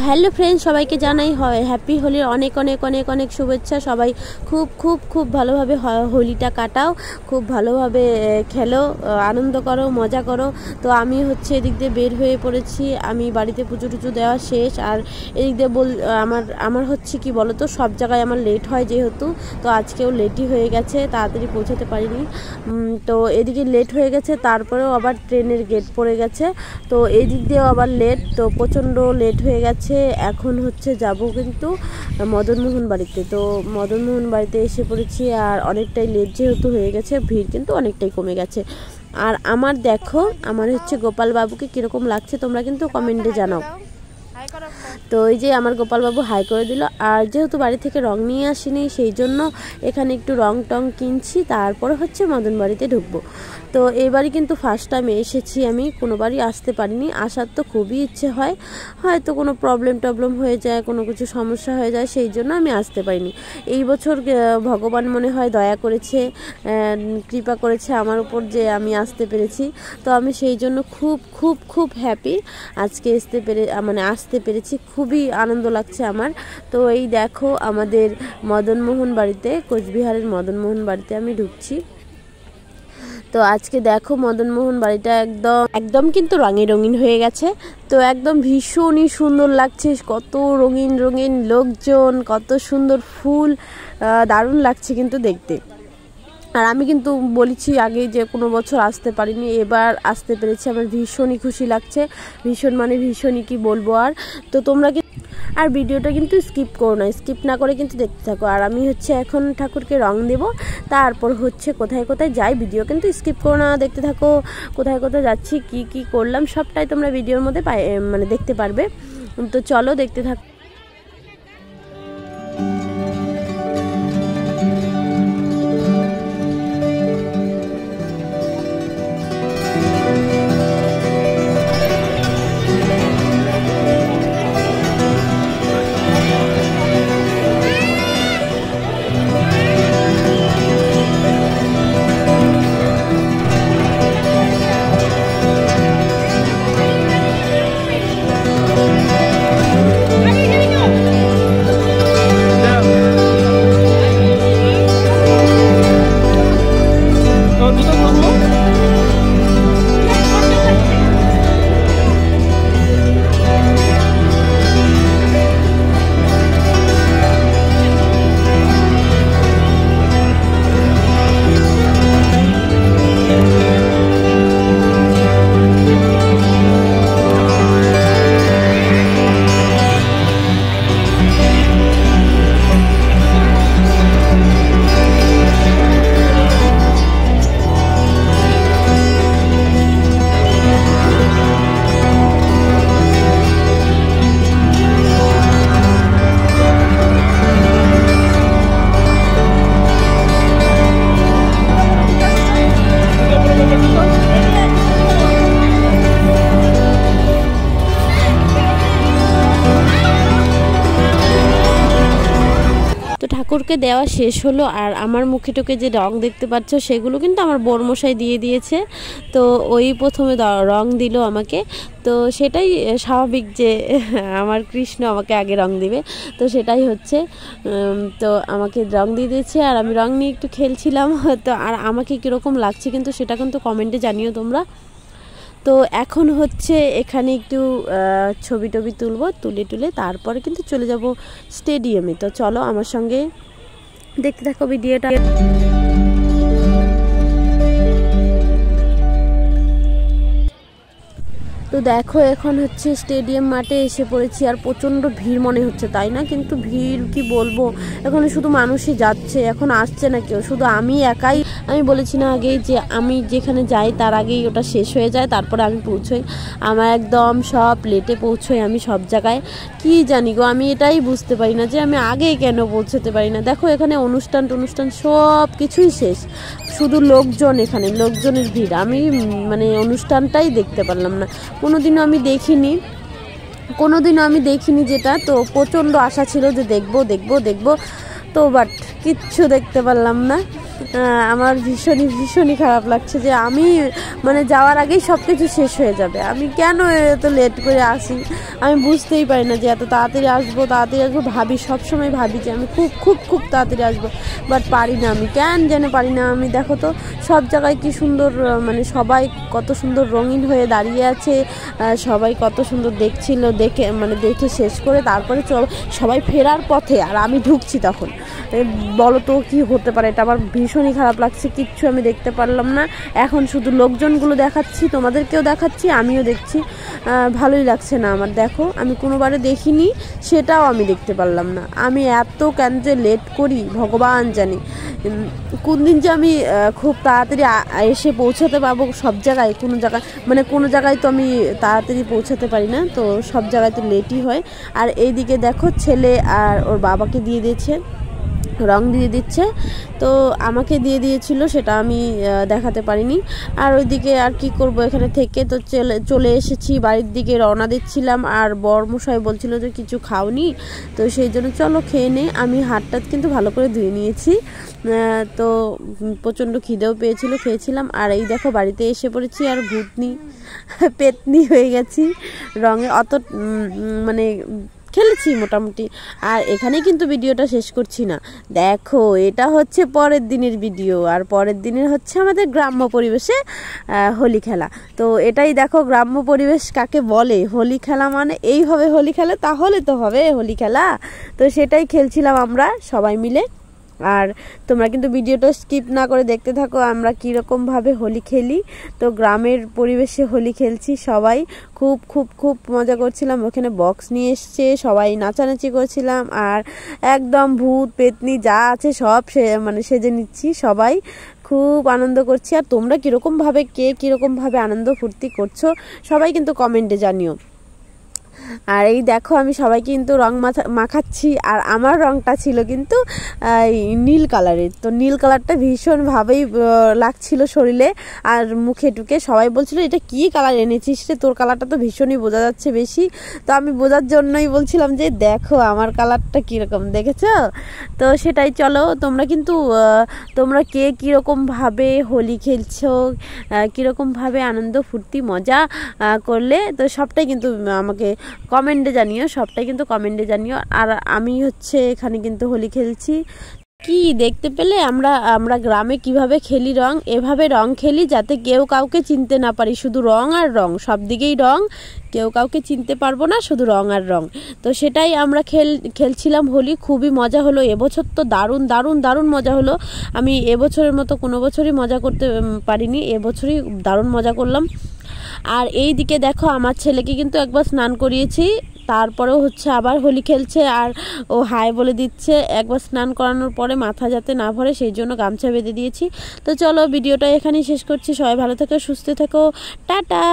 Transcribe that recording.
Hello friends, সবাইকে জানাই happy হোলির অনেক অনেক অনেক অনেক শুভেচ্ছা। সবাই খুব খুব খুব ভালোভাবে হোলিটা কাটাও, খুব ভালোভাবে খেলো, আনন্দ করো, মজা করো। তো আমি হচ্ছে এদিক দিয়ে বের হয়ে পড়েছি। আমি বাড়িতে পুজো টুজো দেওয়া শেষ। আর এদিক দিয়ে আমার হচ্ছে কি বলো তো, সব জায়গায় আমার লেট হয় যেহেতু, তো আজকেও লেটই হয়ে গেছে, তাড়াতাড়ি পৌঁছাতে পারিনি। তো এদিকে লেট হয়ে গেছে, তারপরেও আবার ট্রেনের গেট পড়ে গেছে, তো এই দিক দিয়েও আবার লেট, তো প্রচণ্ড লেট হয়ে গেছে। এখন হচ্ছে যাব কিন্তু মদনমোহন বাড়িতে। তো মদনমোহন বাড়িতে এসে পড়েছি, আর অনেকটাই লেট যেহেতু হয়ে গেছে, ভিড় কিন্তু অনেকটাই কমে গেছে। আর আমার দেখো, আমার হচ্ছে গোপাল বাবুকে কীরকম লাগছে তোমরা কিন্তু কমেন্টে জানাও। তো এই যে আমার গোপালবাবু হাই করে দিল। আর যেহেতু বাড়ি থেকে রং নিয়ে আসিনি, সেই জন্য এখানে একটু রং টং কিনছি, তারপরে হচ্ছে মদন বাড়িতে ঢুকবো। তো এবারই কিন্তু ফার্স্ট টাইম এসেছি, আমি কোনোবারই আসতে পারিনি। আসার তো খুবই ইচ্ছে হয়, হয়তো কোনো প্রবলেম হয়ে যায়, কোনো কিছু সমস্যা হয়ে যায়, সেই জন্য আমি আসতে পারিনি। এই বছর ভগবান মনে হয় দয়া করেছে, কৃপা করেছে আমার উপর যে আমি আসতে পেরেছি। তো আমি সেই জন্য খুব খুব খুব হ্যাপি আজকে আসতে পেরেছি, খুবই আনন্দ লাগছে আমার। তো এই দেখো আমাদের মদনমোহন বাড়িতে, কোচবিহারের মদনমোহন বাড়িতে আমি ঢুকছি। তো আজকে দেখো মদনমোহন বাড়িটা একদম কিন্তু রঙিন হয়ে গেছে। তো একদম ভীষণই সুন্দর লাগছে, কত রঙিন রঙিন লোকজন, কত সুন্দর ফুল, দারুণ লাগছে কিন্তু দেখতে। আর আমি কিন্তু বলেছি আগে যে কোনো বছর আসতে পারিনি, এবার আসতে পেরেছি, আমার ভীষণই খুশি লাগছে, ভীষণই কি বলবো। আর তো তোমরা আর ভিডিওটা কিন্তু স্কিপ করো না, স্কিপ না করে কিন্তু দেখতে থাকো। আর আমি হচ্ছে এখন ঠাকুরকে রং দেব, তারপর হচ্ছে কোথায় কোথায় যাই, ভিডিও কিন্তু স্কিপ করো না, দেখতে থাকো। কোথায় কোথায় যাচ্ছি, কি করলাম, সবটাই তোমরা ভিডিওর মধ্যে দেখতে পারবে। তো চলো দেখতে থাকো। ঠাকুরকে দেওয়া শেষ হলো, আর আমার মুখে টুকে যে রং দেখতে পাচ্ছ সেগুলো কিন্তু আমার বরমশাই দিয়ে দিয়েছে। তো ওই প্রথমে রং দিল আমাকে, তো সেটাই স্বাভাবিক যে আমার কৃষ্ণ আমাকে আগে রং দিবে, তো সেটাই হচ্ছে। তো আমাকে রং দিয়ে দিয়েছে, আর আমি রং নিয়ে একটু খেলছিলাম। তো আর আমাকে কীরকম লাগছে কিন্তু সেটা কিন্তু কমেন্টে জানিও তোমরা। তো এখন হচ্ছে এখানে একটু ছবি টবি তুলে তারপরে কিন্তু চলে যাব স্টেডিয়ামে। তো চলো আমার সঙ্গে দেখতে থাকো ভিডিওটা। তো দেখো এখন হচ্ছে স্টেডিয়াম মাঠে এসে পড়েছি, আর প্রচণ্ড ভিড় মনে হচ্ছে, তাই না? কিন্তু ভিড় কি বলবো, এখানে শুধু মানুষই যাচ্ছে, এখন আসছে না কেউ, শুধু আমি একাই। আমি বলেছি না আগেই যে আমি যেখানে যাই তার আগেই ওটা শেষ হয়ে যায়, তারপরে আমি পৌঁছোই। আমার একদম সব লেটে পৌঁছোই আমি সব জায়গায়, কি জানি গো, আমি এটাই বুঝতে পারি না যে আমি আগেই কেন পৌঁছতে পারি না। দেখো এখানে অনুষ্ঠান সব কিছুই শেষ, শুধু লোকজন, এখানে লোকজনের ভিড়, আমি অনুষ্ঠানটাই দেখতে পারলাম না। কোনোদিনও আমি দেখিনি যেটা, তো প্রচণ্ড আশা ছিল যে দেখবো, তো বাট কিচ্ছু দেখতে পারলাম না। আমার ভীষণই খারাপ লাগছে যে আমি মানে যাওয়ার আগেই সব কিছু শেষ হয়ে যাবে। আমি কেন এত লেট করে আসি, আমি বুঝতেই পারি না যে এত তাড়াতাড়ি আসবো ভাবি, সবসময় ভাবি যে আমি খুব তাড়াতাড়ি আসবো, বাট পারি না। আমি কেন জানে পারি না। আমি দেখো তো সব জায়গায় কি সুন্দর, মানে সবাই কত সুন্দর রঙিন হয়ে দাঁড়িয়ে আছে, সবাই কত সুন্দর দেখছিল, দেখে শেষ করে তারপরে সবাই ফেরার পথে আর আমি ঢুকছি তখন। বলো তো কি হতে পারে, এটা আমার ভীষণই খারাপ লাগছে। কিচ্ছু আমি দেখতে পারলাম না। এখন শুধু লোকজনগুলো দেখাচ্ছি, তোমাদেরকেও দেখাচ্ছি, আমিও দেখছি। ভালোই লাগছে না আমার। দেখো আমি কোনোবারে দেখিনি, সেটাও আমি দেখতে পারলাম না। আমি এত কেন যে লেট করি ভগবান জানি। কোন দিন যে আমি খুব তাড়াতাড়ি এসে পৌঁছাতে পারবো সব জায়গায়, কোনো জায়গায় তো আমি তাড়াতাড়ি পৌঁছাতে পারি না, তো সব জায়গায় তো লেটই হয়। আর এইদিকে দেখো ছেলে আর ওর বাবাকে দিয়ে দিয়েছে, রং দিয়ে দিচ্ছে। তো আমাকে দিয়ে দিয়েছিল, সেটা আমি দেখাতে পারিনি। আর ওইদিকে আর কি করব, এখানে থেকে তো চলে এসেছি বাড়ির দিকে, রওনা দিচ্ছিলাম। আর বরমশাই বলছিল যে কিছু খাওনি, তো সেই জন্য চলো খেয়ে নে। আমি হাতটা কিন্তু ভালো করে ধুয়ে নিয়েছি, তো প্রচণ্ড খিদেও পেয়েছিল, খেয়েছিলাম। আর এই দেখো বাড়িতে এসে পড়েছি, আর পেতনি হয়ে গেছি রঙে। অত মানে খেলেছি মোটামুটি। আর এখানেই কিন্তু ভিডিওটা শেষ করছি না। দেখো এটা হচ্ছে পরের দিনের ভিডিও, আর পরের দিনের হচ্ছে আমাদের গ্রাম্য পরিবেশে হোলি খেলা। তো এটাই দেখো গ্রাম্য পরিবেশ কাকে বলে, হোলি খেলা মানে এইভাবে হোলি খেলে, তাহলে তো হবে হোলি খেলা। তো সেটাই খেলছিলাম আমরা সবাই মিলে। আর তোমরা কিন্তু ভিডিওটা স্কিপ না করে দেখতে থাকো আমরা কীরকমভাবে হোলি খেলি। তো গ্রামের পরিবেশে হোলি খেলছি সবাই, খুব মজা করছিলাম। ওখানে বক্স নিয়ে এসছে, সবাই নাচানাচি করছিলাম। আর একদম ভূত পেতনি যা আছে সব সেজে নিচ্ছি, সবাই খুব আনন্দ করছি। আর তোমরা কীরকমভাবে আনন্দ ফুর্তি করছো সবাই কিন্তু কমেন্টে জানিও। আর এই দেখো আমি সবাইকে কিন্তু রং মাখাচ্ছি। আর আমার রংটা ছিল কিন্তু নীল কালারের, তো নীল কালারটা ভীষণভাবেই লাগছিল শরীরে আর মুখে টুকে। সবাই বলছিল এটা কি কালার এনেছিস রে, তোর কালারটা তো ভীষণই বোঝা যাচ্ছে বেশি। তো আমি বোঝার জন্যই বলছিলাম যে দেখো আমার কালারটা কীরকম, দেখেছো? তো সেটাই। চলো তোমরা কে কীরকমভাবে হোলি খেলছো, কীরকমভাবে আনন্দ ফুর্তি মজা করলে, তো সবটাই কিন্তু আমাকে কমেন্টে জানিও। আর আমি এখানে কিন্তু হোলি খেলছি। কি দেখতে পেলে আমরা গ্রামে কিভাবে খেলি রং, এভাবে রং খেলি যাতে কেউ কাউকে চিনতে না পারি, শুধু রং আর রং, সব দিকেই রং, কেউ কাউকে চিনতে পারবো না, শুধু রং আর রং। তো সেটাই আমরা খেলছিলাম হোলি। খুবই মজা হলো এবছর, তো দারুণ মজা হলো। আমি এবছরের মতো কোনো বছরই মজা করতে পারিনি, এবছরই দারুণ মজা করলাম। আর এই দিকে দেখো আমার ছেলেকে কিন্তু একবার স্নান করিয়েছি, তারপরেও আবার হোলি খেলছে। আর ও হাই বলে দিচ্ছে। একবার স্নান করানোর পরে মাথা যাতে না ভরে সেই জন্য গামছা বেঁধে দিয়েছি। তো চলো ভিডিওটা এখানেই শেষ করছি। সবাই ভালো থেকো, সুস্থ থেকো, টাটা।